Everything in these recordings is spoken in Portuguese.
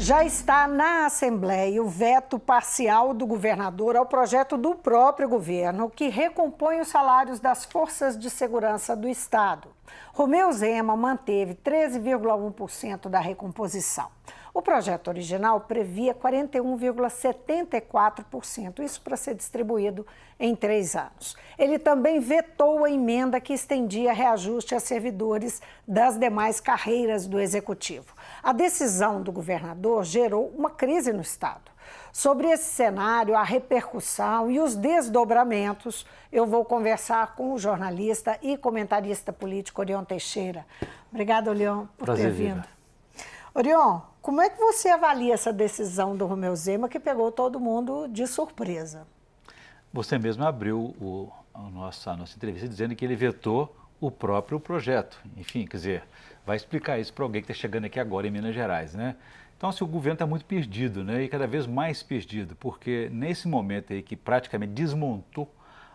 Já está na Assembleia o veto parcial do governador ao projeto do próprio governo que recompõe os salários das forças de segurança do Estado. Romeu Zema manteve 13,1% da recomposição. O projeto original previa 41,74%, isso para ser distribuído em 3 anos. Ele também vetou a emenda que estendia reajuste a servidores das demais carreiras do Executivo. A decisão do governador gerou uma crise no Estado. Sobre esse cenário, a repercussão e os desdobramentos, eu vou conversar com o jornalista e comentarista político Orion Teixeira. Obrigada, Orion, por ter vindo. Orion, como é que você avalia essa decisão do Romeu Zema que pegou todo mundo de surpresa? Você mesmo abriu a nossa entrevista dizendo que ele vetou o próprio projeto. Enfim, quer dizer, vai explicar isso para alguém que está chegando aqui agora em Minas Gerais, né? Então, assim, o governo está muito perdido, né? E cada vez mais perdido, porque nesse momento aí que praticamente desmontou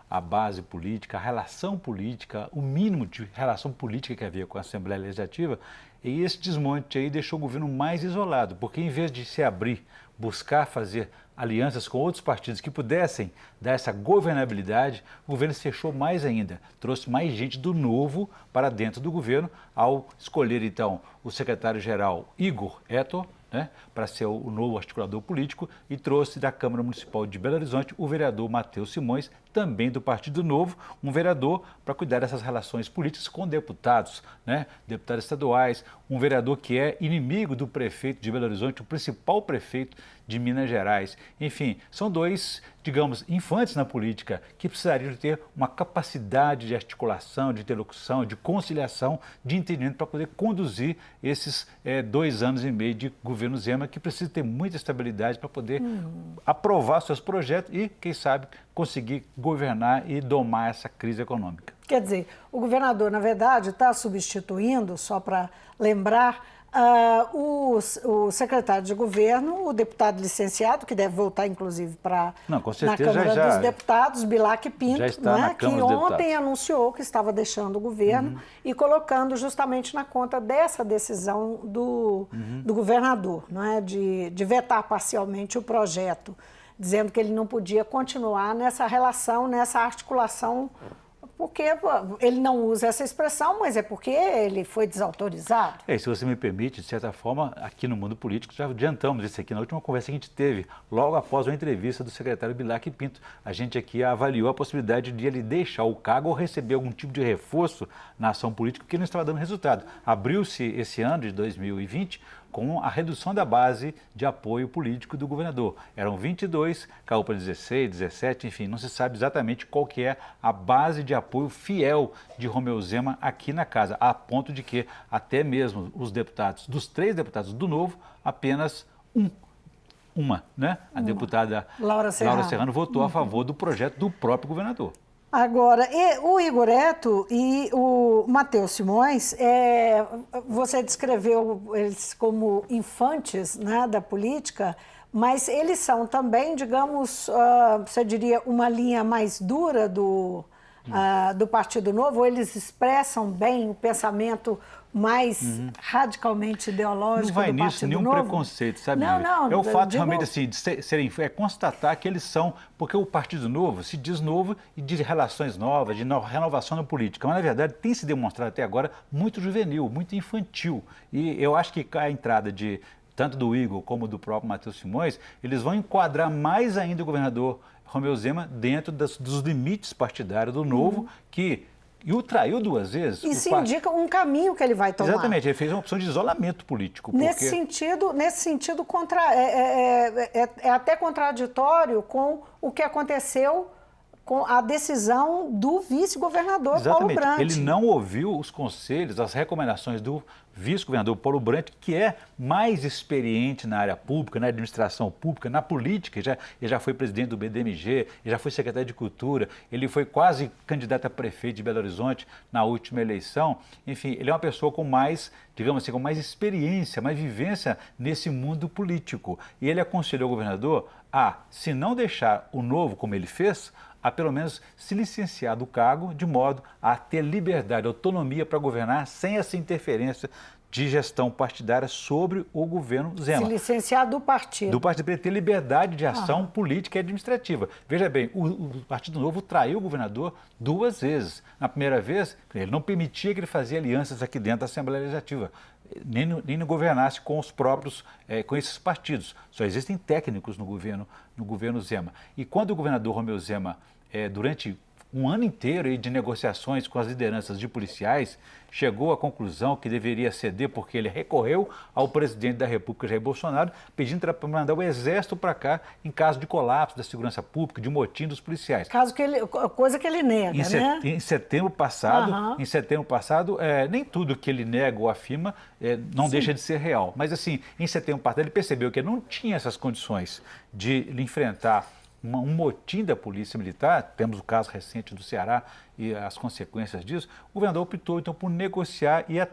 a base política, a relação política, o mínimo de relação política que havia com a Assembleia Legislativa, e esse desmonte aí deixou o governo mais isolado, porque em vez de se abrir, buscar fazer alianças com outros partidos que pudessem dar essa governabilidade, o governo se fechou mais ainda, trouxe mais gente do novo para dentro do governo, ao escolher então o secretário-geral Igor Etor, né, para ser o novo articulador político, e trouxe da Câmara Municipal de Belo Horizonte o vereador Matheus Simões, também do Partido Novo, um vereador para cuidar dessas relações políticas com deputados, né, deputados estaduais, um vereador que é inimigo do prefeito de Belo Horizonte, o principal prefeito de Minas Gerais. Enfim, são dois, digamos, infantes na política que precisariam ter uma capacidade de articulação, de interlocução, de conciliação, de entendimento para poder conduzir esses 2 anos e meio de governo Zema, que precisa ter muita estabilidade para poder aprovar seus projetos e, quem sabe, conseguir governar e domar essa crise econômica. Quer dizer, o governador, na verdade, está substituindo, só para lembrar, o secretário de governo, o deputado licenciado, que deve voltar, inclusive, para na Câmara dos Deputados, Bilac Pinto, né, que ontem anunciou que estava deixando o governo e colocando justamente na conta dessa decisão do governador, não é, de vetar parcialmente o projeto, dizendo que ele não podia continuar nessa relação, nessa articulação, porque ele não usa essa expressão, mas é porque ele foi desautorizado. Se você me permite, de certa forma, aqui no mundo político, já adiantamos isso aqui na última conversa que a gente teve, logo após uma entrevista do secretário Bilac Pinto. A gente aqui avaliou a possibilidade de ele deixar o cargo ou receber algum tipo de reforço na ação política, porque não estava dando resultado. Abriu-se esse ano de 2020 com a redução da base de apoio político do governador. Eram 22, caiu para 16, 17, enfim, não se sabe exatamente qual que é a base de apoio fiel de Romeu Zema aqui na casa, a ponto de que até mesmo os deputados, dos 3 deputados do Novo, apenas uma, né? A deputada Laura Serrano votou a favor do projeto do próprio governador. Agora, o Igor Etor e o Matheus Simões, você descreveu eles como infantes, né, da política, mas eles são também, digamos, você diria, uma linha mais dura do Partido Novo, ou eles expressam bem o pensamento mais radicalmente ideológico do Partido Novo? Não vai nisso nenhum preconceito, sabe? Não, é o fato realmente assim, de serem, constatar que eles são, porque o Partido Novo se diz novo e de relações novas, de renovação na política, mas na verdade tem se demonstrado até agora muito juvenil, muito infantil, e eu acho que a entrada de tanto do Igor como do próprio Matheus Simões, eles vão enquadrar mais ainda o governador Romeu Zema dentro dos limites partidários do Novo, e o traiu 2 vezes. E se indica um caminho que ele vai tomar. Exatamente, ele fez uma opção de isolamento político. Nesse sentido é até contraditório com o que aconteceu com a decisão do vice-governador Paulo Brandt. Ele não ouviu os conselhos, as recomendações do vice-governador Paulo Brandt, que é mais experiente na área pública, na administração pública, na política. Ele já foi presidente do BDMG, ele já foi secretário de Cultura, ele foi quase candidato a prefeito de Belo Horizonte na última eleição. Enfim, ele é uma pessoa com mais, digamos assim, com mais experiência, mais vivência nesse mundo político. E ele aconselhou o governador a, se não deixar o Novo como ele fez, a pelo menos se licenciar do cargo de modo a ter liberdade, autonomia para governar sem essa interferência de gestão partidária sobre o governo Zema. Se licenciar do partido. Do partido, para ele ter liberdade de ação política e administrativa. Veja bem, o Partido Novo traiu o governador 2 vezes. Na primeira vez, ele não permitia que ele fazia alianças aqui dentro da Assembleia Legislativa, nem governasse com os próprios, com esses partidos. Só existem técnicos no governo Zema. E quando o governador Romeu Zema, durante um ano inteiro aí de negociações com as lideranças de policiais, chegou à conclusão que deveria ceder porque ele recorreu ao presidente da República, Jair Bolsonaro, pedindo para mandar o exército para cá em caso de colapso da segurança pública, de motim dos policiais. Coisa que ele nega, né? Em setembro passado, nem tudo que ele nega ou afirma não deixa de ser real. Mas assim, em setembro passado ele percebeu que não tinha essas condições de enfrentar um motim da Polícia Militar, temos o caso recente do Ceará e as consequências disso. O governador optou então por negociar e a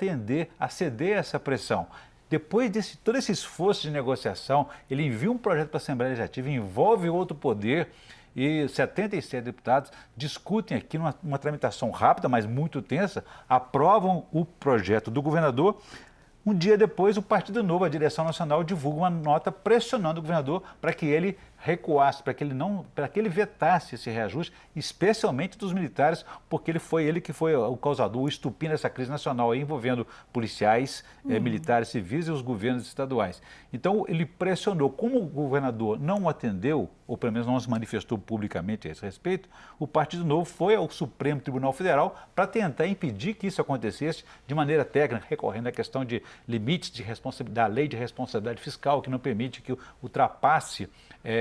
ceder a essa pressão. Depois de todo esse esforço de negociação, ele envia um projeto para a Assembleia Legislativa, envolve outro poder e 77 deputados discutem aqui numa tramitação rápida, mas muito tensa, aprovam o projeto do governador. Um dia depois, o Partido Novo, a direção nacional, divulga uma nota pressionando o governador para que ele recuasse, para que ele vetasse esse reajuste, especialmente dos militares, porque ele que foi o causador, o estupim dessa crise nacional aí, envolvendo policiais, militares civis e os governos estaduais. Então, ele pressionou. Como o governador não atendeu, ou pelo menos não se manifestou publicamente a esse respeito, o Partido Novo foi ao Supremo Tribunal Federal para tentar impedir que isso acontecesse de maneira técnica, recorrendo à questão de limites da lei de responsabilidade fiscal, que não permite que ultrapasse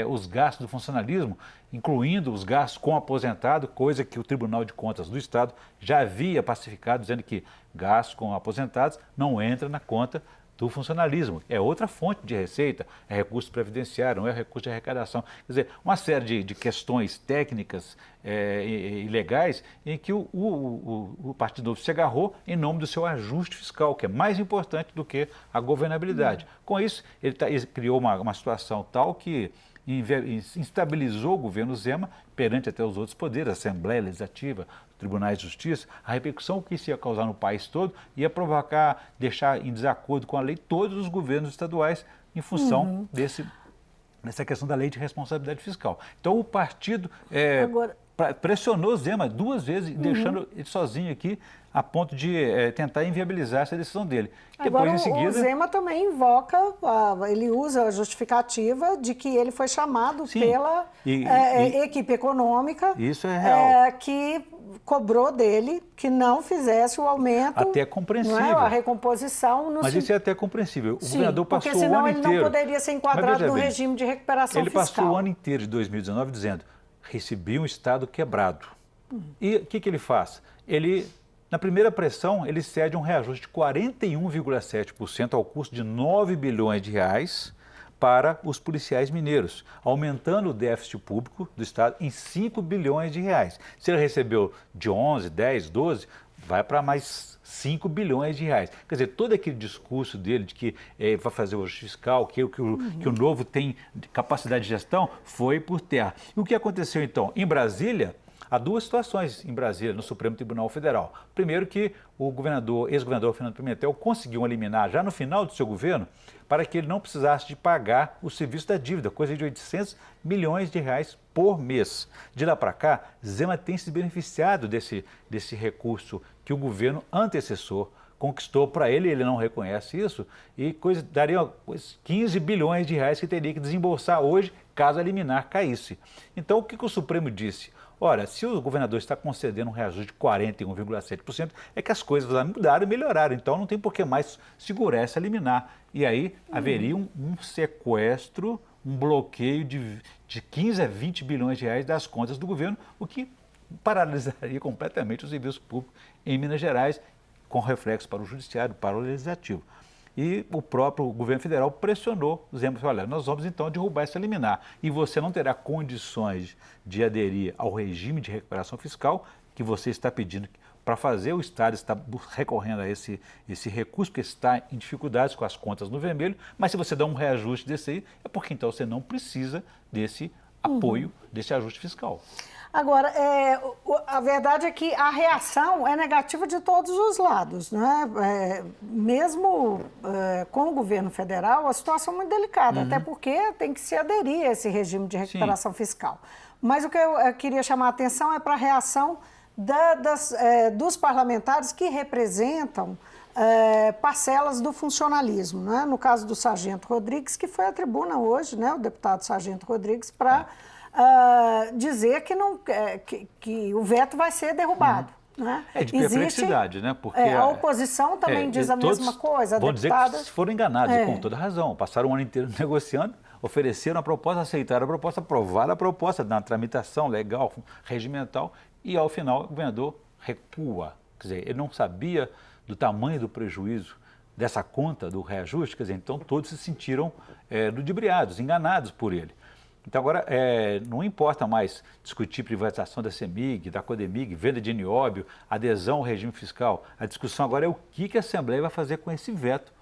os gastos do funcionalismo, incluindo os gastos com aposentado, coisa que o Tribunal de Contas do Estado já havia pacificado, dizendo que gastos com aposentados não entra na conta do funcionalismo. É outra fonte de receita, é recurso previdenciário, não é recurso de arrecadação. Quer dizer, uma série de questões técnicas e legais em que o Partido Novo se agarrou em nome do seu ajuste fiscal, que é mais importante do que a governabilidade. Com isso, ele criou uma situação tal que instabilizou o governo Zema perante até os outros poderes, a Assembleia Legislativa, Tribunais de Justiça. A repercussão que isso ia causar no país todo ia provocar, deixar em desacordo com a lei todos os governos estaduais em função dessa questão da lei de responsabilidade fiscal. Então o partido pressionou Zema 2 vezes, deixando ele sozinho aqui, a ponto de tentar inviabilizar essa decisão dele. Agora, depois, em seguida, o Zema também invoca, ele usa a justificativa de que ele foi chamado pela equipe econômica, isso é real, que cobrou dele que não fizesse o aumento. Até compreensível. A recomposição. Mas isso é até compreensível. O governador passou porque senão o ano ele inteiro, não poderia ser enquadrado no regime de recuperação fiscal. Ele passou o ano inteiro de 2019 dizendo, recebi um Estado quebrado. E o que ele faz? Na primeira pressão, ele cede um reajuste de 41,7% ao custo de 9 bilhões de reais para os policiais mineiros, aumentando o déficit público do Estado em 5 bilhões de reais. Se ele recebeu de 11, 10, 12, vai para mais 5 bilhões de reais. Quer dizer, todo aquele discurso dele de que vai fazer o ajuste fiscal, que o Novo tem capacidade de gestão, foi por terra. E o que aconteceu então? Em Brasília, há 2 situações em Brasília, no Supremo Tribunal Federal. Primeiro que o ex-governador Fernando Pimentel conseguiu eliminar já no final do seu governo para que ele não precisasse de pagar o serviço da dívida, coisa de 800 milhões de reais por mês. De lá para cá, Zema tem se beneficiado desse recurso que o governo antecessor conquistou para ele não reconhece isso, e daria 15 bilhões de reais que teria que desembolsar hoje, caso a liminar caísse. Então, o que o Supremo disse? Ora, se o governador está concedendo um reajuste de 41,7%, é que as coisas lá mudaram e melhoraram. Então, não tem por que mais segurar essa liminar. E aí haveria um sequestro, um bloqueio de 15 a 20 bilhões de reais das contas do governo, o que paralisaria completamente o serviço público em Minas Gerais, com reflexo para o judiciário, para o legislativo. E o próprio governo federal pressionou os Zema, olha, nós vamos então derrubar essa liminar e você não terá condições de aderir ao regime de recuperação fiscal que você está pedindo para fazer. O Estado está recorrendo a esse recurso, porque está em dificuldades com as contas no vermelho, mas se você dá um reajuste desse aí, é porque então você não precisa desse apoio, desse ajuste fiscal. Agora, a verdade é que a reação é negativa de todos os lados, né? Mesmo com o governo federal, a situação é muito delicada, até porque tem que se aderir a esse regime de recuperação fiscal. Mas o que eu queria chamar a atenção é para a reação dos parlamentares que representam parcelas do funcionalismo, né? No caso do Sargento Rodrigues, que foi à tribuna hoje, né? O deputado Sargento Rodrigues, para dizer que o veto vai ser derrubado. Né? De perplexidade, né? Porque a oposição também diz a mesma coisa. Vão dizer que foram enganados, com toda razão. Passaram o ano inteiro negociando, ofereceram a proposta, aceitaram a proposta, aprovaram a proposta na tramitação legal, regimental, e ao final o governador recua. Quer dizer, ele não sabia do tamanho do prejuízo dessa conta do reajuste, quer dizer, então todos se sentiram ludibriados, enganados por ele. Então agora não importa mais discutir privatização da CEMIG, da CODEMIG, venda de nióbio, adesão ao regime fiscal. A discussão agora é o que a Assembleia vai fazer com esse veto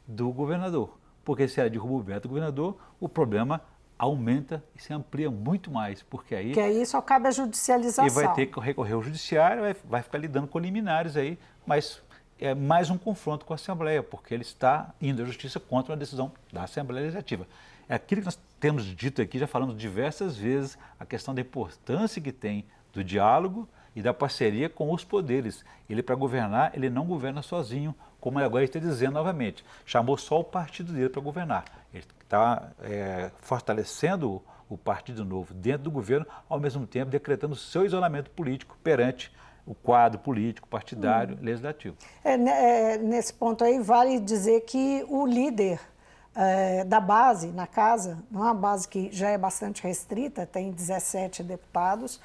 do governador. Porque se ela derruba o veto do governador, o problema aumenta e se amplia muito mais, porque aí... Que aí só cabe a judicialização. E vai ter que recorrer ao judiciário, vai ficar lidando com liminares aí, mas é mais um confronto com a Assembleia, porque ele está indo à justiça contra uma decisão da Assembleia Legislativa. É aquilo que nós temos dito aqui, já falamos diversas vezes, a questão da importância que tem do diálogo e da parceria com os poderes. Ele, para governar, ele não governa sozinho, como agora ele está dizendo novamente. Chamou só o partido dele para governar. Ele está fortalecendo o Partido Novo dentro do governo, ao mesmo tempo decretando seu isolamento político perante o quadro político, partidário, legislativo. Nesse ponto aí, vale dizer que o líder da base na casa, uma base que já é bastante restrita, tem 17 deputados,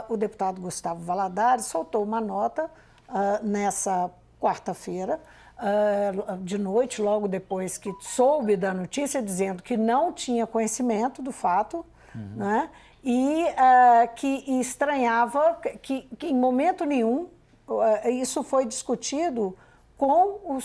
o deputado Gustavo Valadares soltou uma nota nessa quarta-feira, de noite, logo depois que soube da notícia, dizendo que não tinha conhecimento do fato, né? E que estranhava que em momento nenhum isso foi discutido com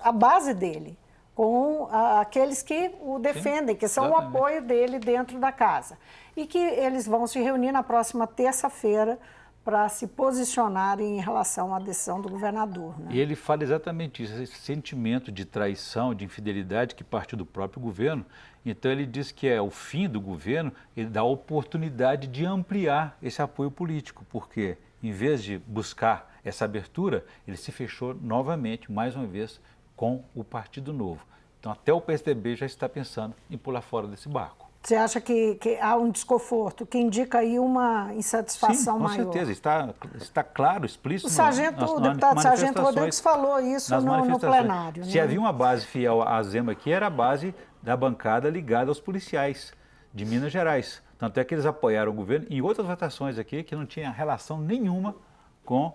a base dele, com aqueles que o defendem, que são o apoio dele dentro da casa. E que eles vão se reunir na próxima terça-feira para se posicionarem em relação à decisão do governador. Né? E ele fala exatamente isso, esse sentimento de traição, de infidelidade que partiu do próprio governo. Então ele diz que é o fim do governo, ele dá a oportunidade de ampliar esse apoio político, porque em vez de buscar essa abertura, ele se fechou novamente, mais uma vez, com o Partido Novo. Então até o PSDB já está pensando em pular fora desse barco. Você acha que há um desconforto, que indica aí uma insatisfação maior? Com certeza, está claro, explícito. O deputado Sargento Rodrigues falou isso no plenário. Se havia uma base fiel à Zema aqui, era a base da bancada ligada aos policiais de Minas Gerais. Tanto é que eles apoiaram o governo em outras votações aqui que não tinha relação nenhuma com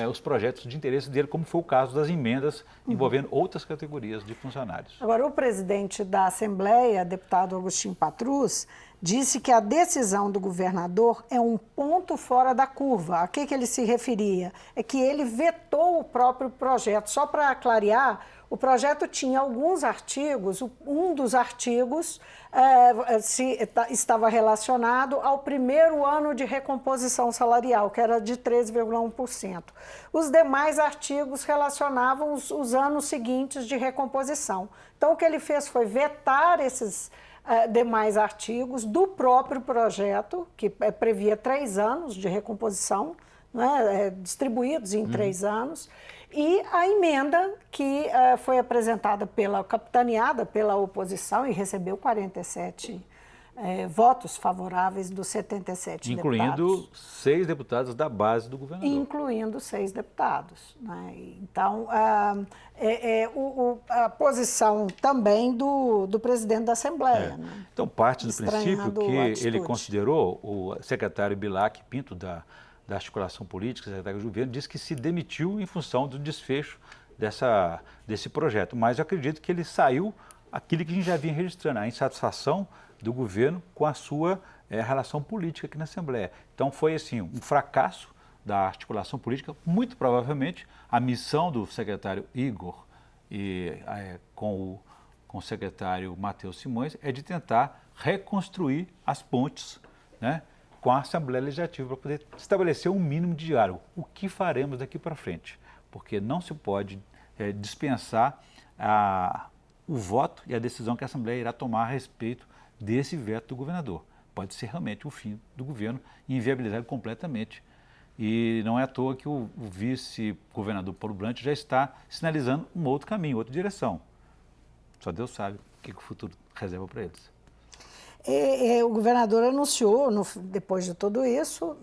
os projetos de interesse dele, como foi o caso das emendas envolvendo outras categorias de funcionários. Agora, o presidente da Assembleia, deputado Agostinho Patrus, disse que a decisão do governador é um ponto fora da curva. A que ele se referia? É que ele vetou o próprio projeto. Só para clarear, o projeto tinha alguns artigos, um dos artigos estava relacionado ao primeiro ano de recomposição salarial, que era de 13,1%. Os demais artigos relacionavam os anos seguintes de recomposição. Então, o que ele fez foi vetar esses demais artigos do próprio projeto, que previa 3 anos de recomposição, né, distribuídos em 3 anos, e a emenda que foi apresentada capitaneada pela oposição e recebeu 47 votos favoráveis dos 77 incluindo deputados. 6 deputados da base do governador. Incluindo 6 deputados. Né? Então, a posição também do presidente da Assembleia. Né? Então, parte do princípio que ele considerou, o secretário Bilac Pinto, da articulação política, secretário do governo, disse que se demitiu em função do desfecho desse projeto. Mas eu acredito que ele saiu aquilo que a gente já vinha registrando, a insatisfação do governo com a sua relação política aqui na Assembleia. Então foi assim, um fracasso da articulação política, muito provavelmente a missão do secretário Igor com o secretário Matheus Simões é de tentar reconstruir as pontes, né, com a Assembleia Legislativa para poder estabelecer um mínimo de diálogo. O que faremos daqui para frente? Porque não se pode dispensar o voto e a decisão que a Assembleia irá tomar a respeito desse veto do governador. Pode ser realmente o fim do governo e inviabilizar ele completamente. E não é à toa que o vice-governador Paulo Brandt já está sinalizando um outro caminho, outra direção. Só Deus sabe o que o futuro reserva para eles. O governador anunciou, depois de tudo isso,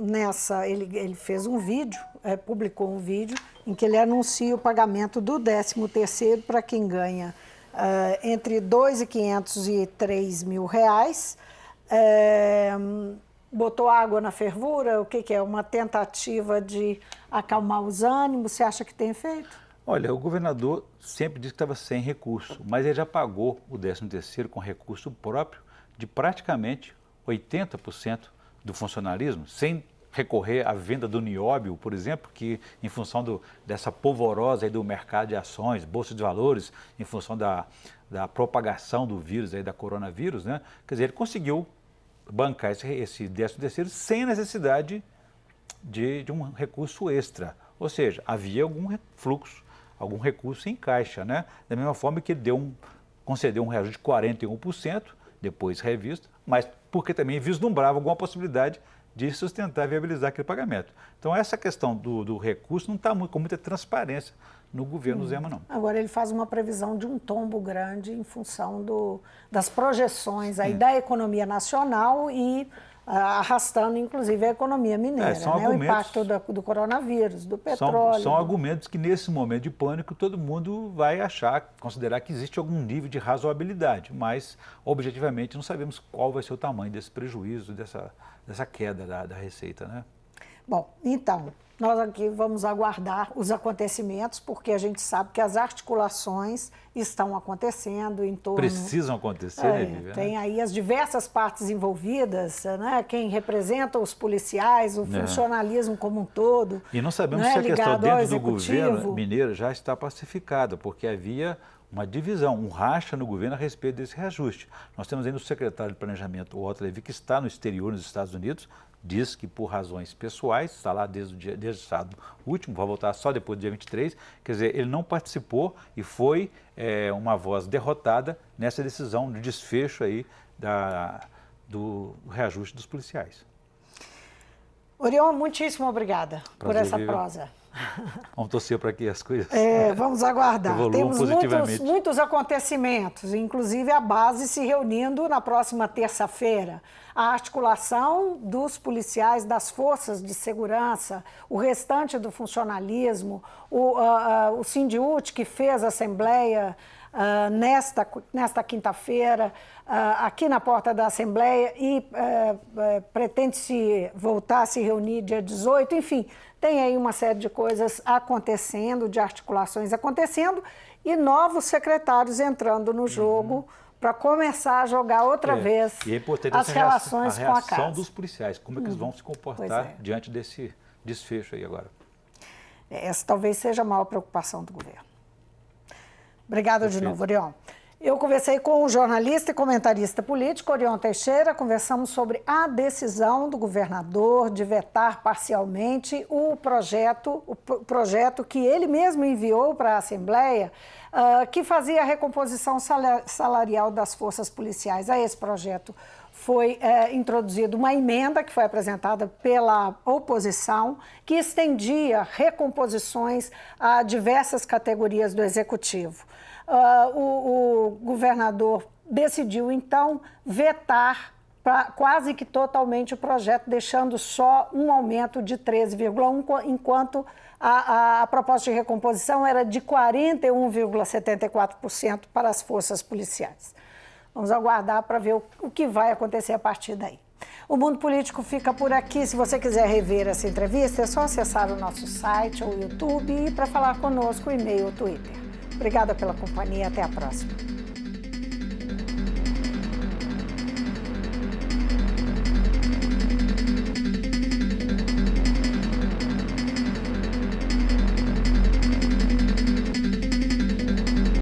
ele fez um vídeo, publicou um vídeo, em que ele anuncia o pagamento do 13º para quem ganha entre R$ 2.500 e R$ 3.000. Botou água na fervura? O que é? Uma tentativa de acalmar os ânimos? Você acha que tem efeito? Olha, o governador sempre disse que estava sem recurso, mas ele já pagou o 13º com recurso próprio de praticamente 80% do funcionalismo, sem recorrer à venda do nióbio, por exemplo, que em função dessa polvorosa aí do mercado de ações, bolsa de valores, em função da propagação do vírus, aí, da coronavírus, né? Quer dizer, ele conseguiu bancar esse 13º sem necessidade de um recurso extra. Ou seja, havia algum fluxo, algum recurso em caixa, né? Da mesma forma que ele concedeu um reajuste de 41%, depois revisto, mas porque também vislumbrava alguma possibilidade de sustentar e viabilizar aquele pagamento. Então, essa questão do recurso não está com muita transparência no governo Zema, não. Agora, ele faz uma previsão de um tombo grande em função das projeções aí da economia nacional e arrastando, inclusive, a economia mineira, né? O impacto do coronavírus, do petróleo. São argumentos que, nesse momento de pânico, todo mundo vai considerar que existe algum nível de razoabilidade, mas, objetivamente, não sabemos qual vai ser o tamanho desse prejuízo, dessa queda da receita, né? Bom, então, nós aqui vamos aguardar os acontecimentos, porque a gente sabe que as articulações estão acontecendo em torno... Precisam acontecer, né, Viviane? Tem aí as diversas partes envolvidas, né? Quem representa os policiais, o funcionalismo como um todo. E não sabemos se a questão dentro do governo mineiro já está pacificada, porque havia uma divisão, um racha no governo a respeito desse reajuste. Nós temos ainda o secretário de Planejamento, o Otto Levi, que está no exterior, nos Estados Unidos, diz que por razões pessoais, está lá desde o sábado último, vai voltar só depois do dia 23, quer dizer, ele não participou e foi uma voz derrotada nessa decisão de desfecho aí do reajuste dos policiais. Orion, muitíssimo obrigada por essa prosa. Vamos torcer para que as coisas vamos aguardar. Temos muitos acontecimentos, inclusive a base se reunindo na próxima terça-feira. A articulação dos policiais, das forças de segurança, o restante do funcionalismo, o Sindiúti, que fez a assembleia nesta quinta-feira, aqui na porta da Assembleia, e pretende-se voltar a se reunir dia 18, enfim, tem aí uma série de coisas acontecendo, de articulações acontecendo, e novos secretários entrando no jogo para começar a jogar outra vez as relações com a casa. A reação dos policiais, como é que eles vão se comportar diante desse desfecho aí agora? Essa talvez seja a maior preocupação do governo. Obrigada de novo, Orion. Eu conversei com o jornalista e comentarista político Orion Teixeira, conversamos sobre a decisão do governador de vetar parcialmente o projeto que ele mesmo enviou para a Assembleia, que fazia a recomposição salarial das forças policiais. A esse projeto foi introduzida uma emenda que foi apresentada pela oposição, que estendia recomposições a diversas categorias do Executivo. O governador decidiu, então, vetar quase que totalmente o projeto, deixando só um aumento de 13,1%, enquanto a proposta de recomposição era de 41,74% para as forças policiais. Vamos aguardar para ver o que vai acontecer a partir daí. O Mundo Político fica por aqui. Se você quiser rever essa entrevista, é só acessar o nosso site ou YouTube e para falar conosco, o e-mail ou Twitter. Obrigada pela companhia. Até a próxima.